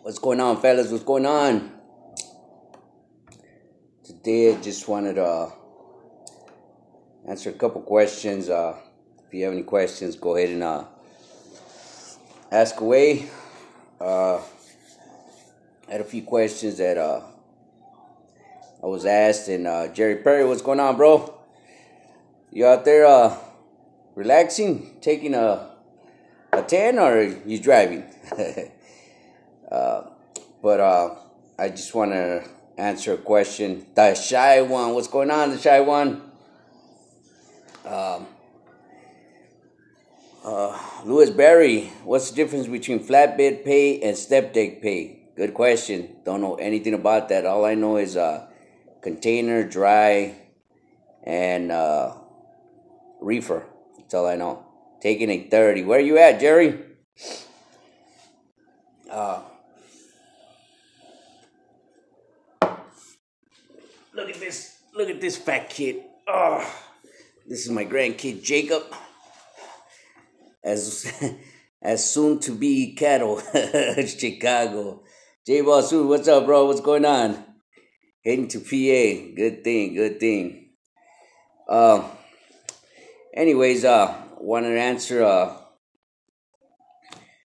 What's going on, fellas? What's going on? Today, I just wanted to answer a couple questions. If you have any questions, go ahead and ask away. I had a few questions that I was asked, and Jerry Perry, what's going on, bro? You out there relaxing, taking a tan, or you driving? But I just want to answer a question. The shy one, what's going on, the shy one? Um, Louis Barry, what's the difference between flatbed pay and step deck pay? Good question. Don't know anything about that. All I know is container, dry, and reefer. That's all I know. Taking a 30. Where you at, Jerry? Uh, Look at this. Look at this fat kid. Oh, this is my grandkid Jacob. As as soon to be cattle, Chicago. J Bosu, what's up, bro? What's going on? Heading to PA. Good thing. Good thing. Um. Anyways, wanted to answer.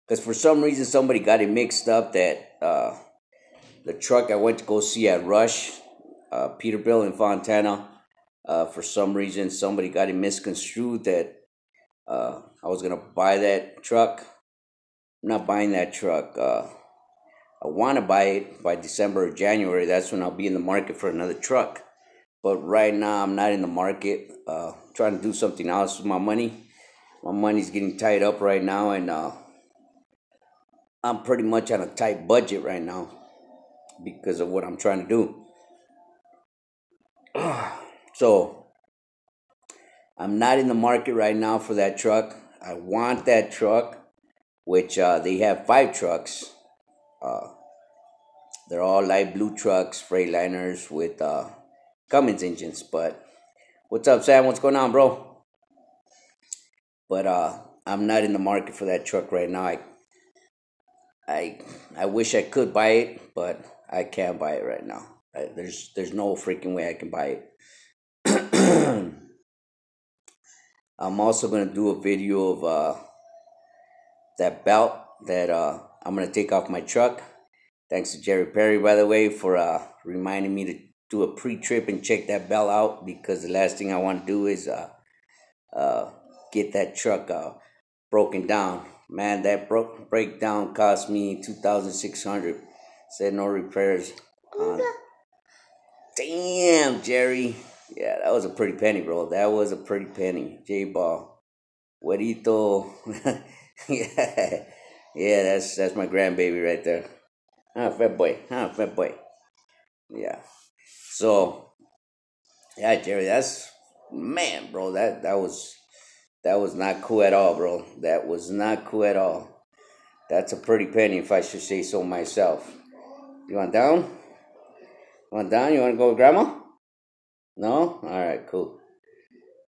Because for some reason somebody got it mixed up that the truck I went to go see at Rush, Peterbilt in Fontana. For some reason, somebody got it misconstrued that I was gonna buy that truck. I'm not buying that truck. I want to buy it by December or January. That's when I'll be in the market for another truck. But right now, I'm not in the market. Trying to do something else with my money. My money's getting tied up right now, and I'm pretty much on a tight budget right now because of what I'm trying to do. So I'm not in the market right now for that truck. I want that truck, which they have five trucks. Uh, they're all light blue trucks, Freightliners with Cummins engines. But what's up, Sam? What's going on, bro? But I'm not in the market for that truck right now. I, I wish I could buy it, but I can't buy it right now. There's no freaking way I can buy it. I'm also gonna do a video of that belt that I'm gonna take off my truck. Thanks to Jerry Perry, by the way, for reminding me to do a pre-trip and check that belt out because the last thing I want to do is uh, get that truck broken down. Man, that breakdown cost me 2,600. Said no repairs. On. Damn, Jerry. Yeah, that was a pretty penny, bro. That was a pretty penny. J Ball. Juanito. Yeah. Yeah, that's my grandbaby right there. Fat boy. Fat boy. Yeah. So, yeah, Jerry, that's man, bro. That was not cool at all, bro. That was not cool at all. That's a pretty penny, if I should say so myself. You want down? You want down? You want to go with grandma? No? All right, cool.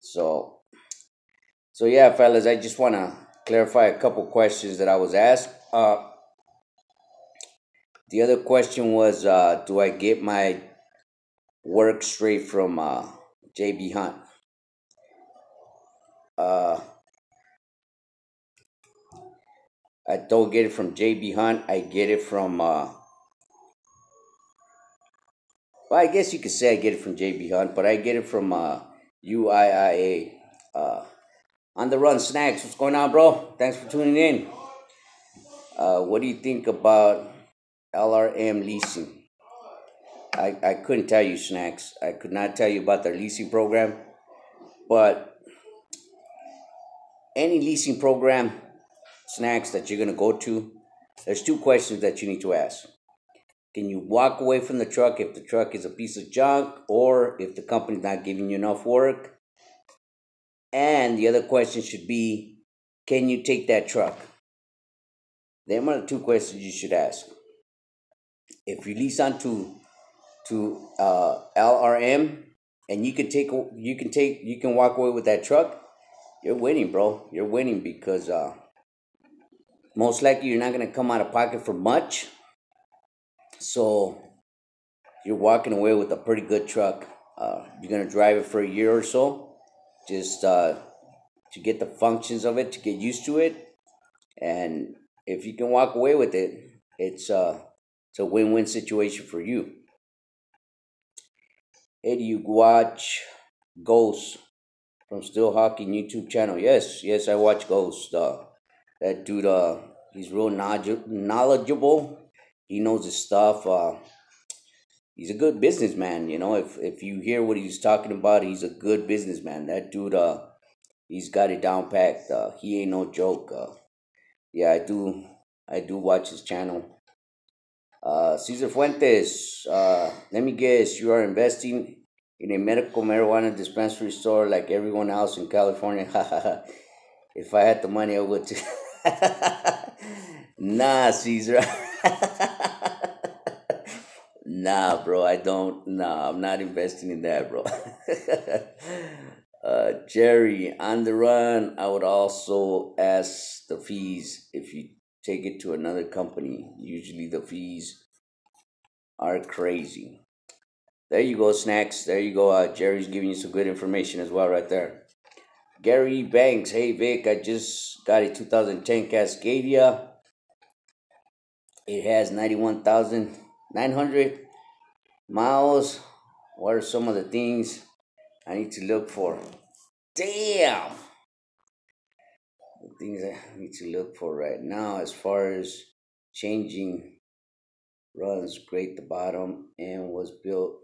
So, so yeah, fellas, I just want to clarify a couple questions that I was asked. The other question was, do I get my work straight from JB Hunt? Uh, I don't get it from JB Hunt. I get it from, well, I guess you could say I get it from JB Hunt, but I get it from UIIA. On the Run Snacks, what's going on, bro? Thanks for tuning in. What do you think about LRM leasing? I couldn't tell you, Snacks. I could not tell you about their leasing program, but any leasing program, Snacks, that you're going to go to, there's two questions that you need to ask. Can you walk away from the truck if the truck is a piece of junk or if the company's not giving you enough work? And the other question should be, can you take that truck? Them are the two questions you should ask. If you lease on to LRM and you can walk away with that truck, you're winning, bro. You're winning because most likely you're not gonna come out of pocket for much. So you're walking away with a pretty good truck. You're gonna drive it for a year or so, just to get the functions of it, to get used to it, and if you can walk away with it, it's a win-win situation for you. Hey, do you watch Ghost from Still Hockey YouTube channel? Yes, yes, I watch Ghost. That dude, he's real knowledgeable. He knows his stuff. He's a good businessman. You know, if you hear what he's talking about, he's a good businessman. That dude, he's got it down packed. He ain't no joke. Yeah, I do watch his channel. Cesar Fuentes, let me guess, you are investing in a medical marijuana dispensary store like everyone else in California. If I had the money, I would too. Nah, Caesar. Nah, bro, I don't. Nah, I'm not investing in that, bro. Jerry, on the run, I would also ask the fees if you take it to another company. Usually the fees are crazy. There you go, Snacks. There you go. Jerry's giving you some good information as well, right there. Gary Banks, hey Vic, I just got a 2010 Cascadia. It has 91,900 miles. What are some of the things I need to look for? Damn! The things I need to look for right now as far as changing runs, great the bottom, and was built,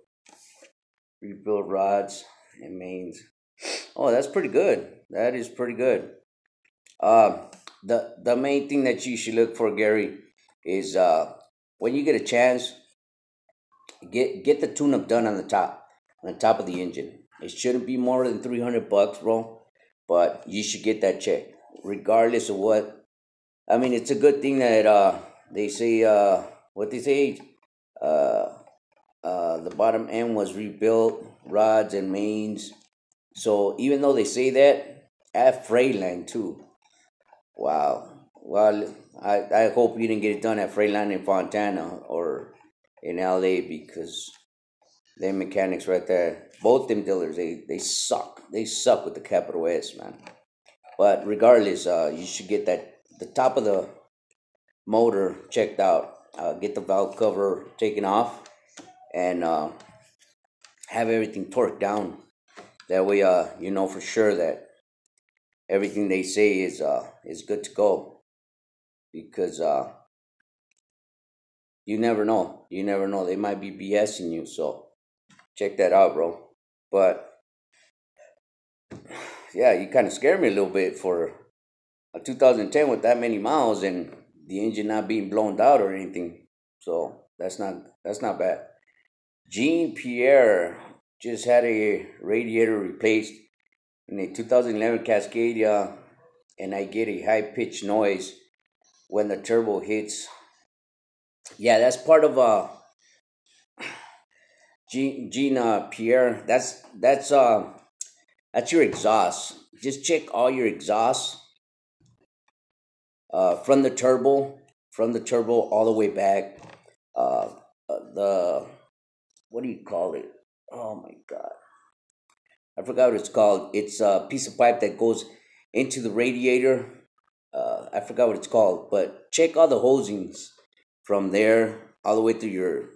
rebuilt rods and mains. Oh, that's pretty good. That is pretty good. Um, the main thing that you should look for, Gary, is when you get a chance, get the tune up done on the top of the engine. It shouldn't be more than $300, bro. But you should get that checked, regardless of what. I mean, it's a good thing that they say what they say. Uh, the bottom end was rebuilt, rods and mains. So even though they say that, at Freightliner too. Wow. Well, I hope you didn't get it done at Freightliner in Fontana or in LA because them mechanics right there, both them dealers, they suck. They suck with the capital S, man. But regardless, you should get that the top of the motor checked out. Get the valve cover taken off and have everything torqued down. That way, you know for sure that everything they say is good to go. Because you never know. You never know. They might be BSing you. So check that out, bro. But yeah, you kind of scared me a little bit for a 2010 with that many miles and the engine not being blown out or anything. So that's not bad. Jean Pierre just had a radiator replaced in a 2011 Cascadia, and I get a high pitched noise when the turbo hits. Yeah, that's part of Gina Pierre. That's your exhaust. Just check all your exhausts from the turbo all the way back. Uh, the what do you call it? Oh my god, I forgot what it's called. It's a piece of pipe that goes into the radiator. I forgot what it's called, but check all the hosings from there all the way through your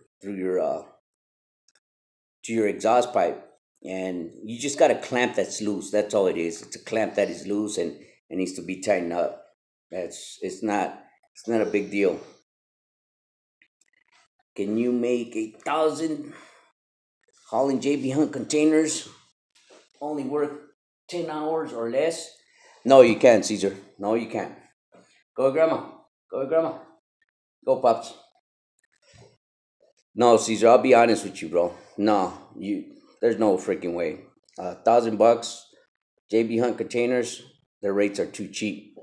to your exhaust pipe, and you just got a clamp that's loose. That's all it is. It's a clamp that is loose and needs to be tightened up. That's it's not a big deal. Can you make 1,000 hauling JB Hunt containers? Only work 10 hours or less? No, you can't, Caesar. No, you can't. Go, grandma. Go, grandma. Go, pops. No, Caesar. I'll be honest with you, bro. No, you. There's no freaking way. $1,000, JB Hunt containers. Their rates are too cheap.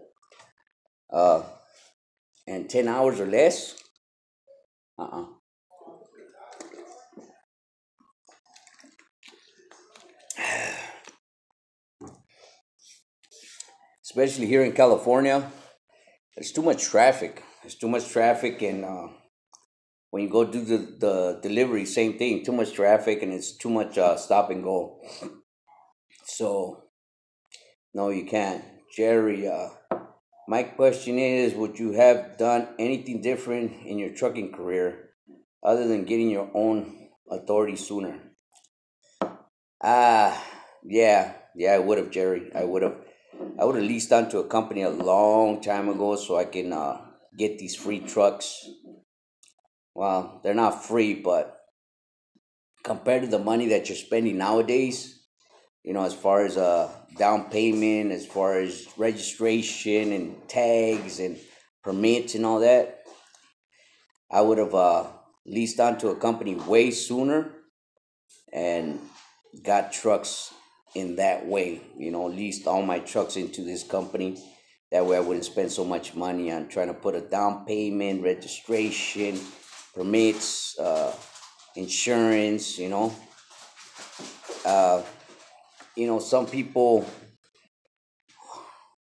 Uh, and 10 hours or less. Uh. Especially here in California, there's too much traffic. There's too much traffic, and when you go do the delivery, same thing. Too much traffic and it's too much stop and go. So no, you can't. Jerry, my question is, would you have done anything different in your trucking career other than getting your own authority sooner? Ah, yeah, I would have, Jerry. I would have leased onto a company a long time ago so I can get these free trucks. Well, they're not free, but compared to the money that you're spending nowadays, as far as down payment, as far as registration and tags and permits and all that, I would have leased onto a company way sooner and got trucks in that way. Leased all my trucks into this company. That way, I wouldn't spend so much money on trying to put a down payment, registration, permits, insurance. Uh, some people,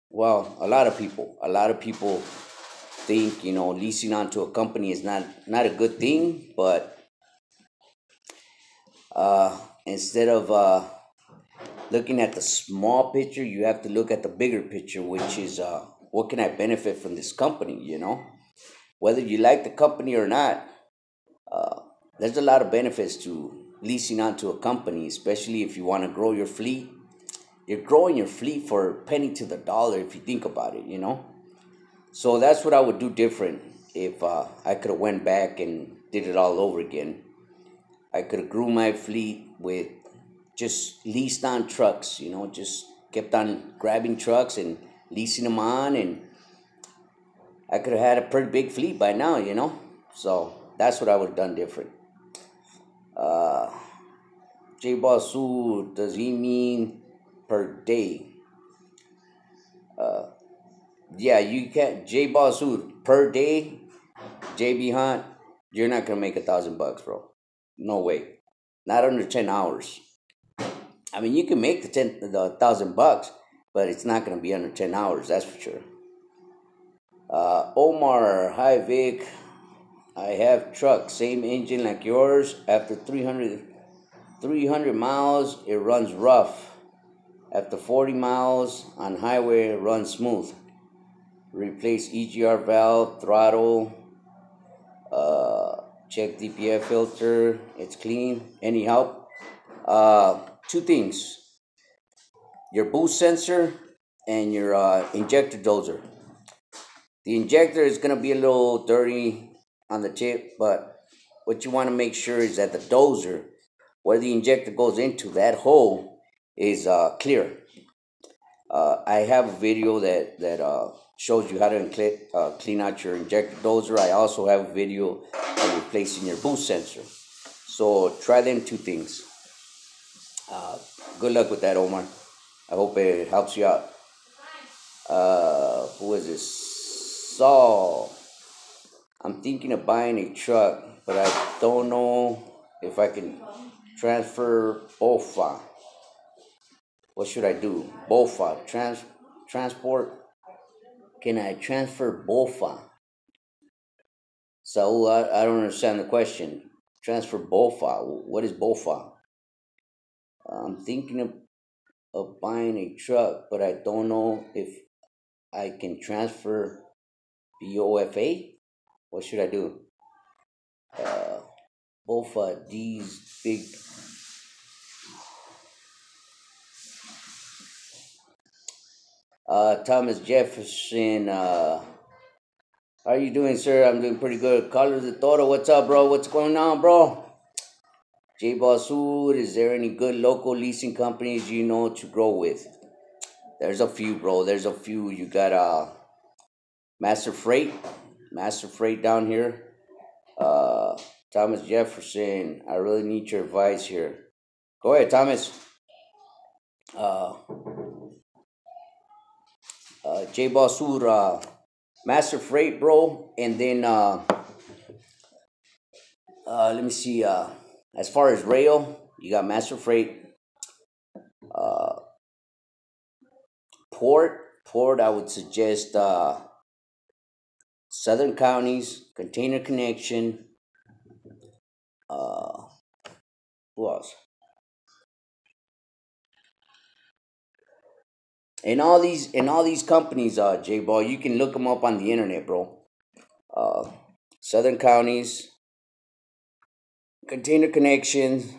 well, a lot of people think leasing onto a company is not a good thing, but instead of looking at the small picture, you have to look at the bigger picture, which is what can I benefit from this company? Whether you like the company or not, uh, there's a lot of benefits to leasing onto a company, especially if you want to grow your fleet. You're growing your fleet for a penny to the dollar if you think about it. So that's what I would do different if I could have went back and did it all over again. I could have grew my fleet with just leased on trucks, just kept on grabbing trucks and leasing them on, and I could have had a pretty big fleet by now. So that's what I would have done different. Uh, J Basu, does he mean per day? Yeah, you can't. J Basu, per day, JB Hunt, you're not going to make $1,000, bro. No way. Not under 10 hours. I mean, you can make the $1,000, but it's not going to be under 10 hours. That's for sure. Omar, hi Vic. I have truck, same engine like yours. After 300 miles, it runs rough. After 40 miles on highway, it runs smooth. Replace EGR valve, throttle, check DPF filter. It's clean. Any help? Two things: your boost sensor and your injector dozer. The injector is gonna be a little dirty on the tip, but what you want to make sure is that the dozer, where the injector goes into, that hole is clear. I have a video that shows you how to clean out your injector dozer. I also have a video of replacing your boost sensor. So try them two things. Uh, Good luck with that, Omar. I hope it helps you out. Who is this? Saul. I'm thinking of buying a truck, but I don't know if I can transfer BOFA. What should I do? BOFA. Transport. Can I transfer BOFA? So I don't understand the question. Transfer BOFA. What is BOFA? I'm thinking of buying a truck, but I don't know if I can transfer BOFA. What should I do? Uh, BOFA, these big. Thomas Jefferson. How are you doing, sir? I'm doing pretty good. Carlos de Toro, what's up, bro? What's going on, bro? J Basur, is there any good local leasing companies you know to grow with? There's a few, bro. There's a few. You got Master Freight, Master Freight down here. Uh, Thomas Jefferson, I really need your advice here. Go ahead, Thomas. Uh, J Basur, Master Freight, bro. And then let me see. As far as rail, you got Master Freight. Uh, Port, I would suggest Southern Counties, Container Connection, Uh, who else? And all these companies, J Ball, you can look them up on the internet, bro. Uh, Southern Counties, Container Connections,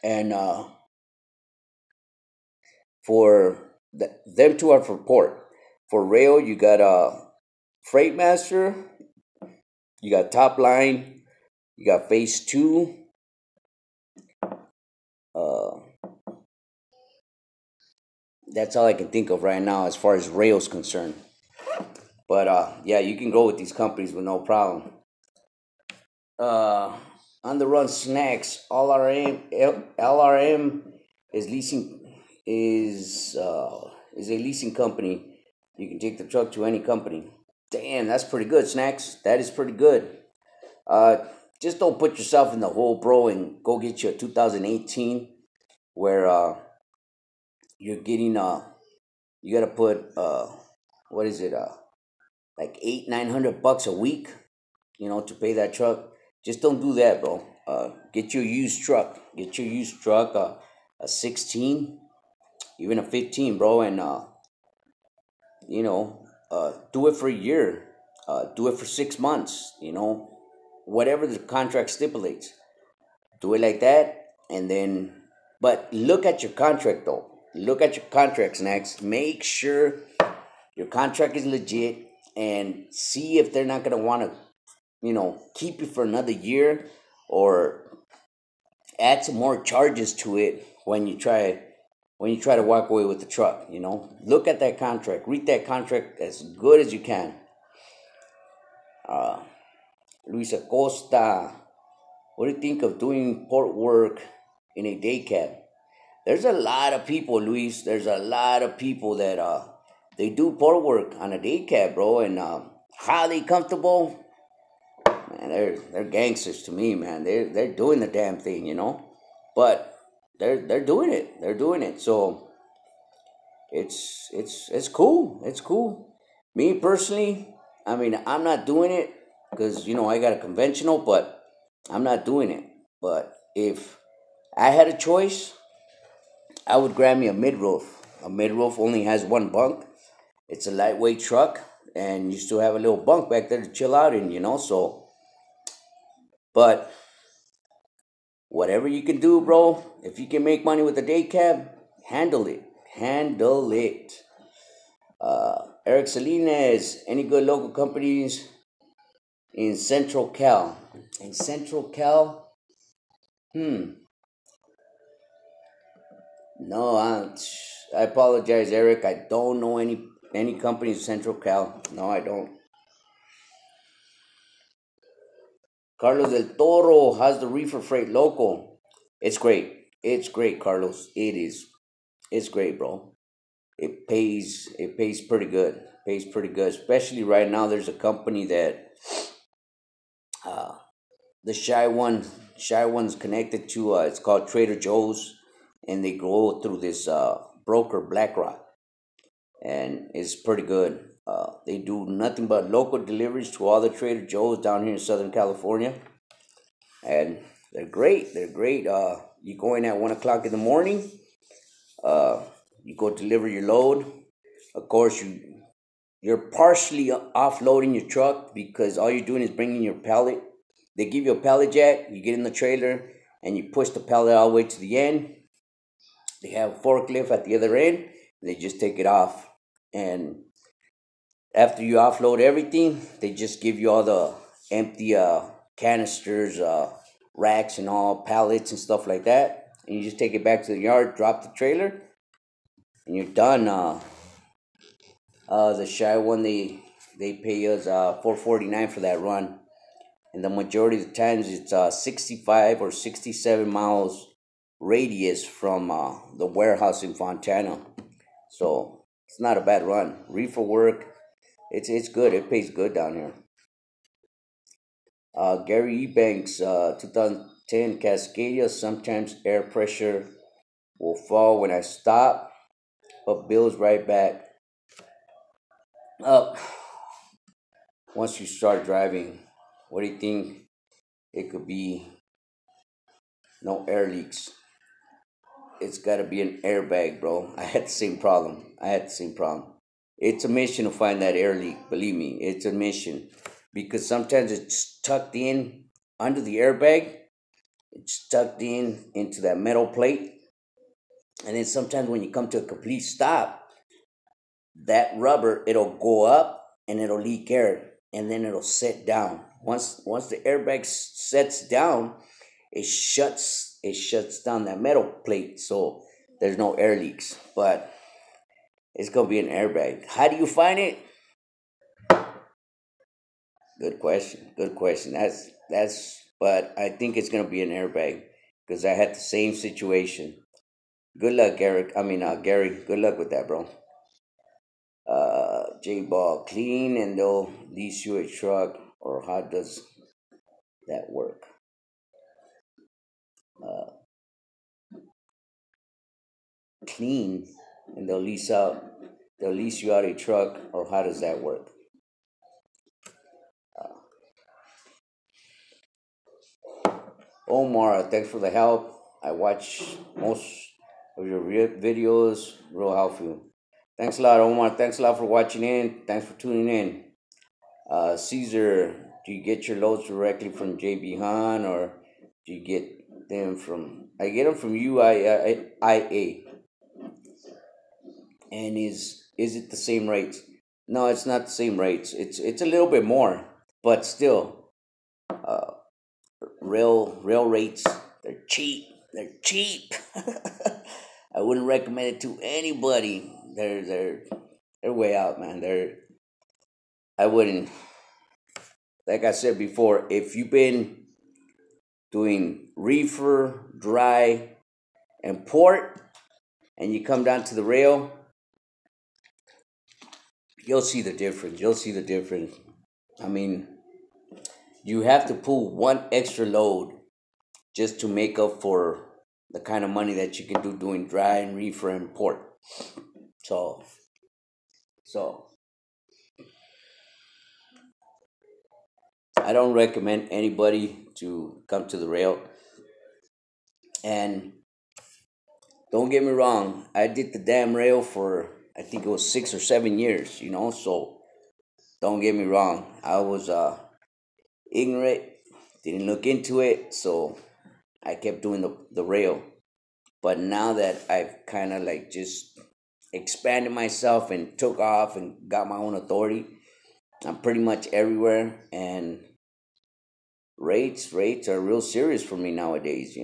and for them two are for port. For rail, you got Freightmaster, you got Top Line, you got Phase Two. Uh, that's all I can think of right now as far as rail's concerned. But yeah, you can go with these companies with no problem. Uh, on the run snacks, LRM is leasing is a leasing company. You can take the truck to any company. Damn, that's pretty good, snacks. That is pretty good. Uh, just don't put yourself in the hole, bro, and go get you a 2018 where you're getting you gotta put what is it like 800-900 bucks a week, to pay that truck. Just don't do that, bro. Get your used truck. Get your used truck, a 16, even a 15, bro, and do it for a year. Do it for 6 months. Whatever the contract stipulates. Do it like that, and then. But look at your contract though. Look at your contracts next. Make sure your contract is legit, and see if they're not gonna want to keep you for another year, or add some more charges to it when you try to walk away with the truck. Look at that contract, read that contract as good as you can. uh, Luis Acosta, what do you think of doing port work in a day cab? There's a lot of people, Luis. There's a lot of people that they do port work on a day cab, bro, and how they comfortable. Man, they're gangsters to me, man. They're doing the damn thing. But they're doing it. They're doing it. So it's cool. It's cool. Me personally, I mean, I'm not doing it because I got a conventional, but I'm not doing it. But if I had a choice, I would grab me a mid roof. A mid roof only has one bunk. It's a lightweight truck, and you still have a little bunk back there to chill out in. So, but whatever you can do, bro. If you can make money with a day cab, handle it. Handle it. Eric Salinas, any good local companies in Central Cal? In Central Cal? Hmm. No, I apologize, Eric. I don't know any companies in Central Cal. No, I don't. Carlos del Toro has the reefer freight local. It's great. It's great, Carlos. It is. It's great, bro. It pays pretty good. Pays pretty good, especially right now. There's a company that uh, the shy one's connected to. It's called Trader Joe's, and they go through this broker, BlackRock, and it's pretty good. They do nothing but local deliveries to all the Trader Joe's down here in Southern California, and they're great. They're great. You go in at 1 o'clock in the morning. Uh, you go deliver your load. Of course, you're partially offloading your truck because all you're doing is bringing your pallet. They give you a pallet jack. You get in the trailer and you push the pallet all the way to the end. They have a forklift at the other end. They just take it off, and after you offload everything, they just give you all the empty canisters, racks, and all pallets and stuff like that. And you just take it back to the yard, drop the trailer, and you're done. The shy one, they pay us 449 for that run, and the majority of the times it's 65 or 67 miles radius from the warehouse in Fontana. So it's not a bad run. Reefer work, it's good. It pays good down here. Gary Ebanks, 2010 Cascadia. Sometimes air pressure will fall when I stop, but builds right back up once you start driving. What do you think? It could be no air leaks. It's got to be an airbag, bro. I had the same problem. I had the same problem. It's a mission to find that air leak. Believe me, it's a mission because sometimes it's tucked in under the airbag. It's tucked in into that metal plate, and then sometimes when you come to a complete stop, that rubber it'll go up and it'll leak air, and then it'll set down. Once the airbag sets down, it shuts down that metal plate, so there's no air leaks. But it's gonna be an airbag. How do you find it? Good question. Good question. That's. But I think it's gonna be an airbag because I had the same situation. Good luck, Eric. I mean, Gary. Good luck with that, bro. J Ball, clean and they'll lease you a truck, or how does that work? Uh, Clean and they'll lease you out a truck, or how does that work? Omar, thanks for the help. I watch most of your videos, real helpful. Thanks a lot, Omar. Thanks a lot for watching in. Thanks for tuning in. Caesar, do you get your loads directly from JB Han, or do you get them from? I get them from UIA. And is it the same rates? No, it's not the same rates. It's a little bit more, but still, uh, rail rates. They're cheap. They're cheap. I wouldn't recommend it to anybody. They're way out, man. I wouldn't. Like I said before, if you've been doing reefer, dry, and port, and you come down to the rail, you'll see the difference. You'll see the difference. I mean, you have to pull one extra load just to make up for the kind of money that you can do doing dry and reefer and port. So, so I don't recommend anybody to come to the rail. And don't get me wrong, I did the damn rail for I think it was 6 or 7 years. So don't get me wrong, I was ignorant, didn't look into it, so I kept doing the rail. But now that I've kind of like just expanded myself and took off and got my own authority, I'm pretty much everywhere. And rates are real serious for me nowadays.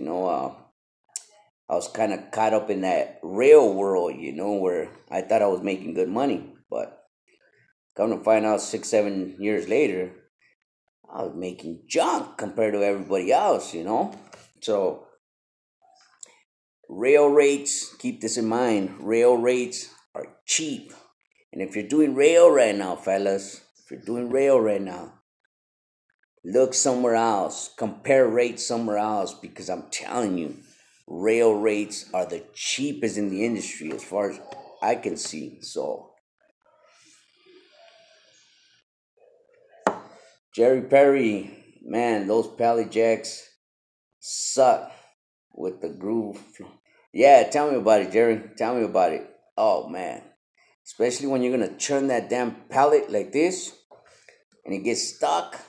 I was kind of caught up in that rail world, where I thought I was making good money, but come to find out 6 7 years later, I was making junk compared to everybody else. So rail rates, keep this in mind. Rail rates are cheap. And if you're doing rail right now, fellas, if you're doing rail right now, look somewhere else. Compare rates somewhere else, because I'm telling you, rail rates are the cheapest in the industry as far as I can see. So, Jerry Perry, man, those pallet jacks suck with the groove. Yeah, tell me about it, Jerry. Tell me about it. Oh, man. Especially when you're going to churn that damn pallet like this and it gets stuck.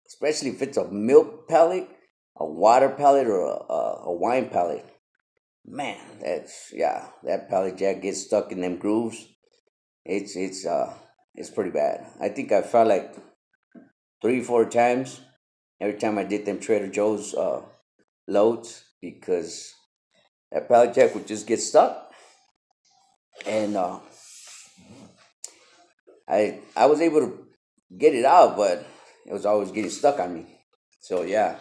Especially if it's a milk pallet, a water pallet, or a wine pallet. Man, that pallet jack gets stuck in them grooves. It's pretty bad. I think I fell like 3 4 times every time I did them Trader Joe's loads, because that pallet jack would just get stuck, and I was able to get it out, but it was always getting stuck on me. So yeah.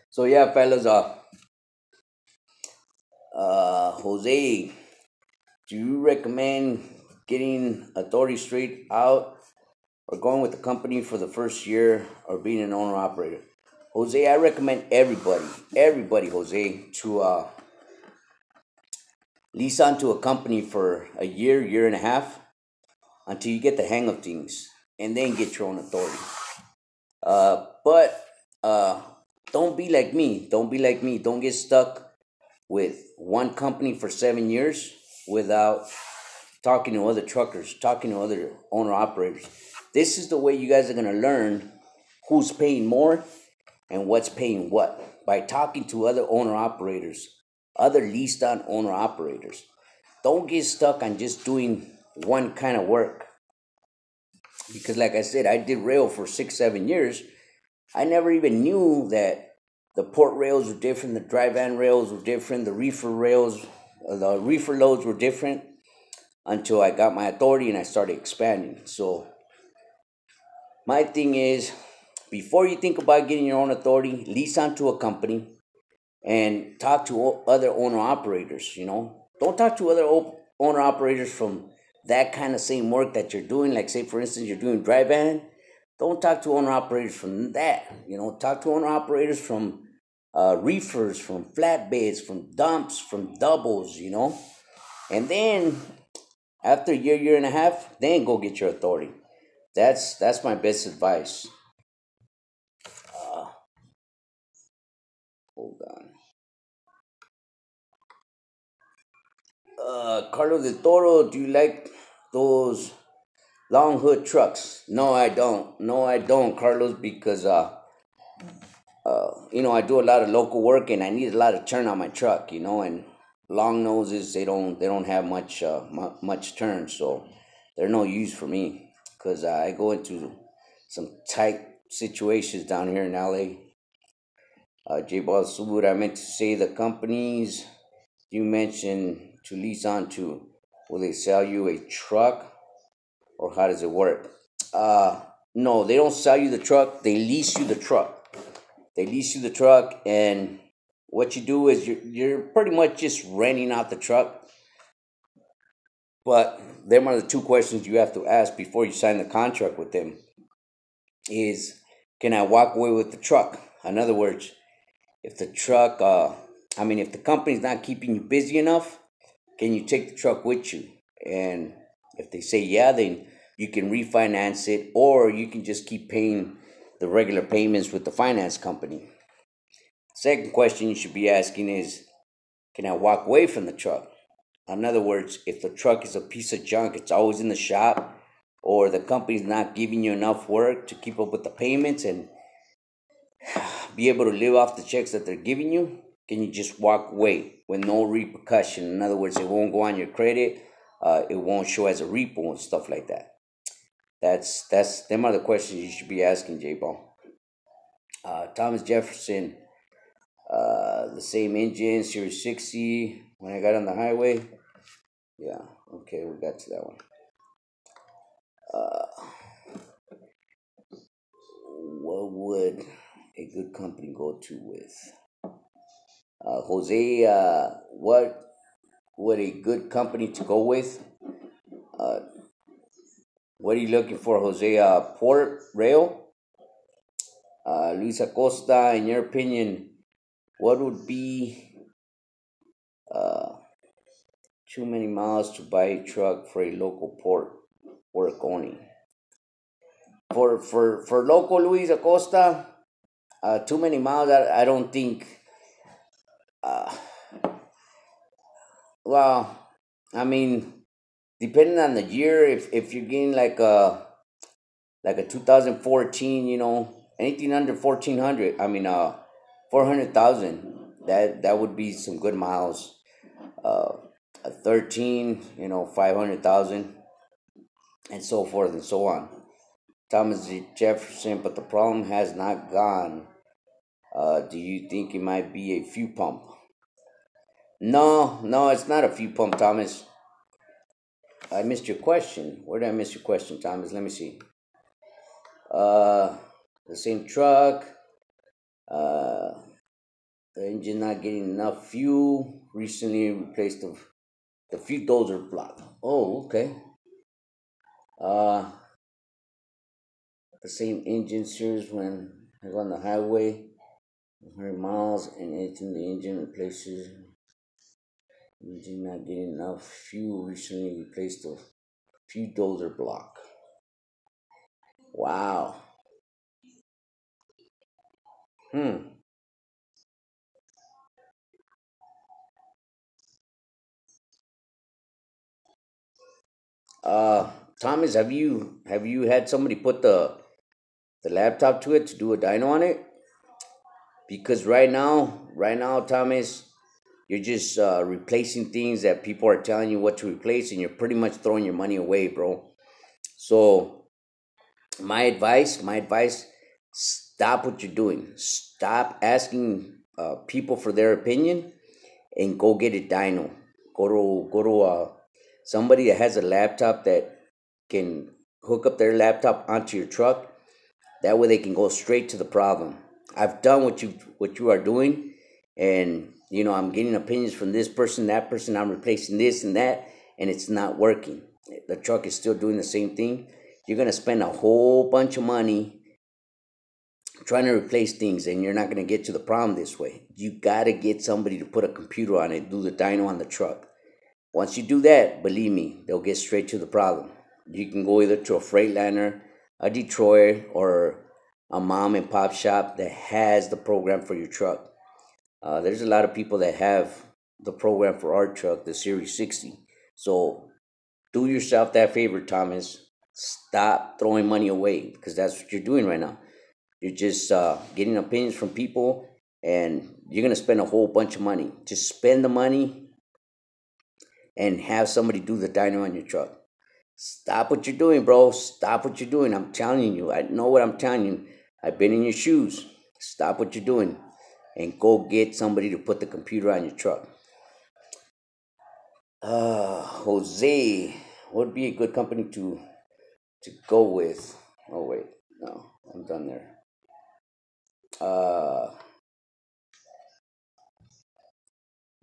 So yeah, fellas. Jose, do you recommend getting authority straight out, or going with the company for the first year, or being an owner operator? Jose, I recommend everybody, Jose, to lease onto a company for a year, year and a half, until you get the hang of things, and then get your own authority. But don't be like me. Don't be like me. Don't get stuck with one company for 7 years without talking to other truckers, talking to other owner operators. This is the way you guys are going to learn who's paying more and what's paying what, by talking to other owner operators, other leased on owner operators. Don't get stuck on just doing one kind of work. Because, like I said, I did rail for 6, 7 years. I never even knew that the port rails were different, the dry van rails were different, the reefer loads were different until I got my authority and I started expanding. So, my thing is, before you think about getting your own authority, lease onto a company and talk to other owner operators. Don't talk to other owner operators from that kind of same work that you're doing. Like, say, for instance, you're doing dry van. Don't talk to owner operators from that. Talk to owner operators from reefers, from flatbeds, from dumps, from doubles. And then after a year and a half, then go get your authority. That's my best advice. Uh, Hold on. Carlos de Toro, do you like those long hood trucks? No, I don't. No, I don't, Carlos, because I do a lot of local work and I need a lot of turn on my truck. And long noses they don't have much turn, so they're no use for me because I go into some tight situations down here in LA. J Ball Subud, I meant to say the companies you mentioned to lease on to, will they sell you a truck or how does it work? Uh, no, they don't sell you the truck. They lease you the truck. They lease you the truck, and what you do is you're pretty much just renting out the truck. But them are the two questions you have to ask before you sign the contract with them: is can I walk away with the truck? In other words, if the truck, if the company's not keeping you busy enough, can you take the truck with you? And if they say yeah, then you can refinance it or you can just keep paying the regular payments with the finance company. Second question you should be asking is, can I walk away from the truck? In other words, if the truck is a piece of junk, it's always in the shop, or the company's not giving you enough work to keep up with the payments and be able to live off the checks that they're giving you, can you just walk away with no repercussion? In other words, it won't go on your credit, it won't show as a repo and stuff like that. That's them are the questions you should be asking, J Ball. Thomas Jefferson, the same engine, Series 60. When I got on the highway, yeah, okay, we got to that one. Uh, what would a good company go to with? Jose, what would a good company to go with? Uh, what are you looking for, Jose? Port Rail? Luis Acosta, in your opinion, what would be uh, too many miles to buy a truck for a local port work only? For local Luis Acosta, too many miles. I don't think. Uh, well, I mean, depending on the year, if you're getting like a 2014, anything under 1400, 400,000, that would be some good miles. Uh, a 13, 500,000, and so forth and so on. Thomas Jefferson, but the problem has not gone. Do you think it might be a fuel pump? No, no, it's not a fuel pump, Thomas. I missed your question. Where did I miss your question, Thomas? Let me see. Uh, the same truck. Uh, the engine not getting enough fuel. Recently replaced the fuel dozer block. Oh, okay. Uh, the same engine series when I was on the highway, 100 miles, and anything the engine replaces. Engine not getting enough fuel. Recently replaced Few dozer block. Wow. Hmm. Uh, Thomas, have you had somebody put the laptop to it to do a dyno on it? Because right now, Thomas, you're just replacing things that people are telling you what to replace, and you're pretty much throwing your money away, bro. So my advice, stop what you're doing. Stop asking people for their opinion and go get a dyno. Go to somebody that has a laptop that can hook up their laptop onto your truck. That way they can go straight to the problem. I've done what you are doing, and I'm getting opinions from this person, that person. I'm replacing this and that, and it's not working. The truck is still doing the same thing. You're gonna spend a whole bunch of money trying to replace things, and you're not gonna get to the problem this way. You gotta get somebody to put a computer on it, do the dyno on the truck. Once you do that, believe me, they'll get straight to the problem. You can go either to a Freightliner, a Detroit, or a mom and pop shop that has the program for your truck. There's a lot of people that have the program for our truck, the Series 60. So do yourself that favor, Thomas. Stop throwing money away because that's what you're doing right now. You're just getting opinions from people, and you're going to spend a whole bunch of money. Just spend the money and have somebody do the dyno on your truck. Stop what you're doing, bro. Stop what you're doing. I'm telling you. I know what I'm telling you. I've been in your shoes. Stop what you're doing and go get somebody to put the computer on your truck. Jose would be a good company to go with. Oh wait, no, I'm done there. Uh,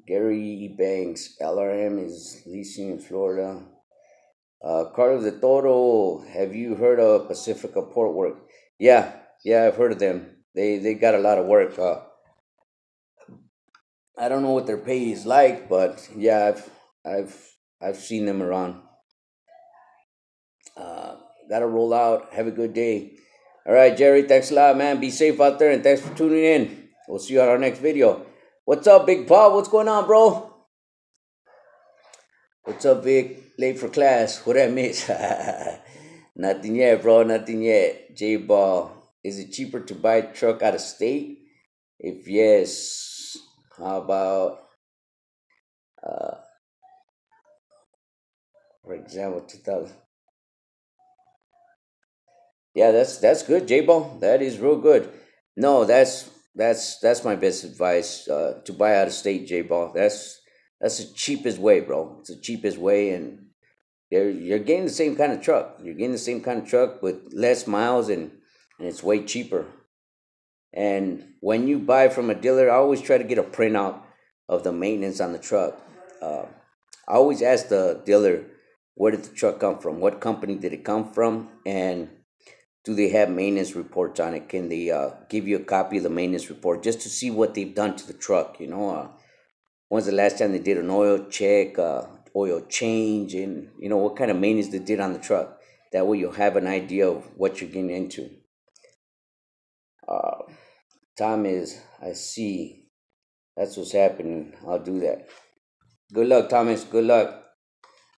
Gary Banks, LRM is leasing in Florida. Carlos de Toro, have you heard of Pacifica Port Work? Yeah, yeah, I've heard of them. They got a lot of work. I don't know what their pay is like, but yeah, I've I've seen them around. Uh, Gotta roll out. Have a good day. All right, Jerry. Thanks a lot, man. Be safe out there, and thanks for tuning in. We'll see you on our next video. What's up, Big Paul? What's going on, bro? What's up, Vic? Late for class. What I miss? Nothing yet, bro. Nothing yet. J Ball. Is it cheaper to buy a truck out of state? If yes, how about, uh, for example, 2000? Yeah, that's good, J Ball. That is real good. No, that's my best advice. To buy out of state, J Ball. That's the cheapest way, bro. It's the cheapest way, and you're getting the same kind of truck. You're getting the same kind of truck with less miles, and it's way cheaper. And when you buy from a dealer, I always try to get a printout of the maintenance on the truck. Uh, I always ask the dealer, where did the truck come from? What company did it come from? And do they have maintenance reports on it? Can they give you a copy of the maintenance report just to see what they've done to the truck? When's the last time they did an oil check, oil change, and what kind of maintenance they did on the truck. That way you'll have an idea of what you're getting into. Uh, Time is, I see. That's what's happening. I'll do that. Good luck, Thomas. Good luck.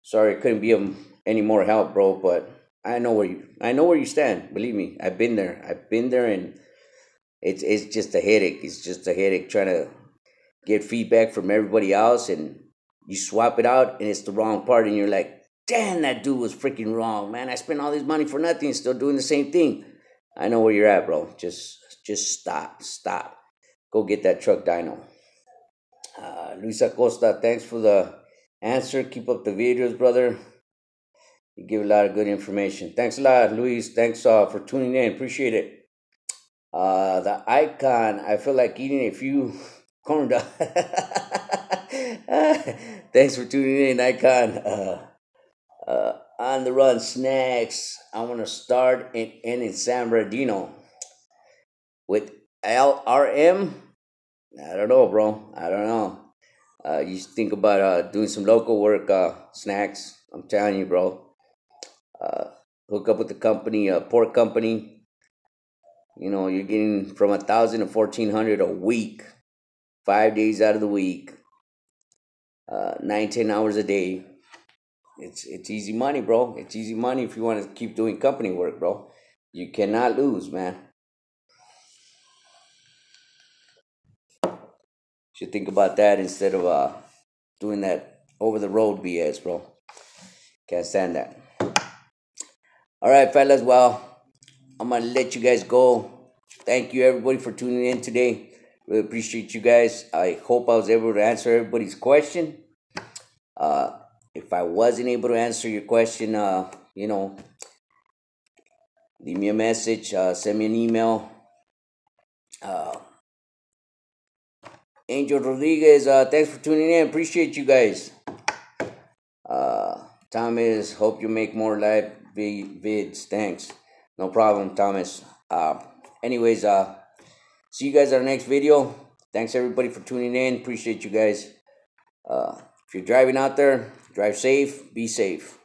Sorry, I couldn't be of any more help, bro. But I know where you stand. Believe me, I've been there. I've been there, and it's just a headache. It's just a headache trying to get feedback from everybody else, and you swap it out, and it's the wrong part, and you're like, damn, that dude was freaking wrong, man. I spent all this money for nothing, still doing the same thing. I know where you're at, bro. Just stop. Go get that truck dyno. Luis Acosta, thanks for the answer. Keep up the videos, brother. You give a lot of good information. Thanks a lot, Luis. Thanks for tuning in. Appreciate it. The icon, I feel like eating a few corn dogs. Thanks for tuning in, icon. On the run snacks. I want to start and end in San Bernardino with LRM. I don't know, bro. I don't know. You think about doing some local work, snacks. I'm telling you, bro. Hook up with the company, pork company. You know, you're getting from 1,000 to 1,400 a week, 5 days out of the week, 9, 10 hours a day. It's easy money, bro. It's easy money if you want to keep doing company work, bro. You cannot lose, man. Should think about that instead of doing that over the road BS, bro. Can't stand that. All right, fellas. Well, I'm gonna let you guys go. Thank you everybody for tuning in today. Really appreciate you guys. I hope I was able to answer everybody's question. Uh, if I wasn't able to answer your question, leave me a message, send me an email. Uh, Angel Rodriguez, thanks for tuning in. Appreciate you guys. Thomas, hope you make more live vids. Thanks. No problem, Thomas. Anyways, see you guys on our next video. Thanks everybody for tuning in. Appreciate you guys. If you're driving out there, drive safe, be safe.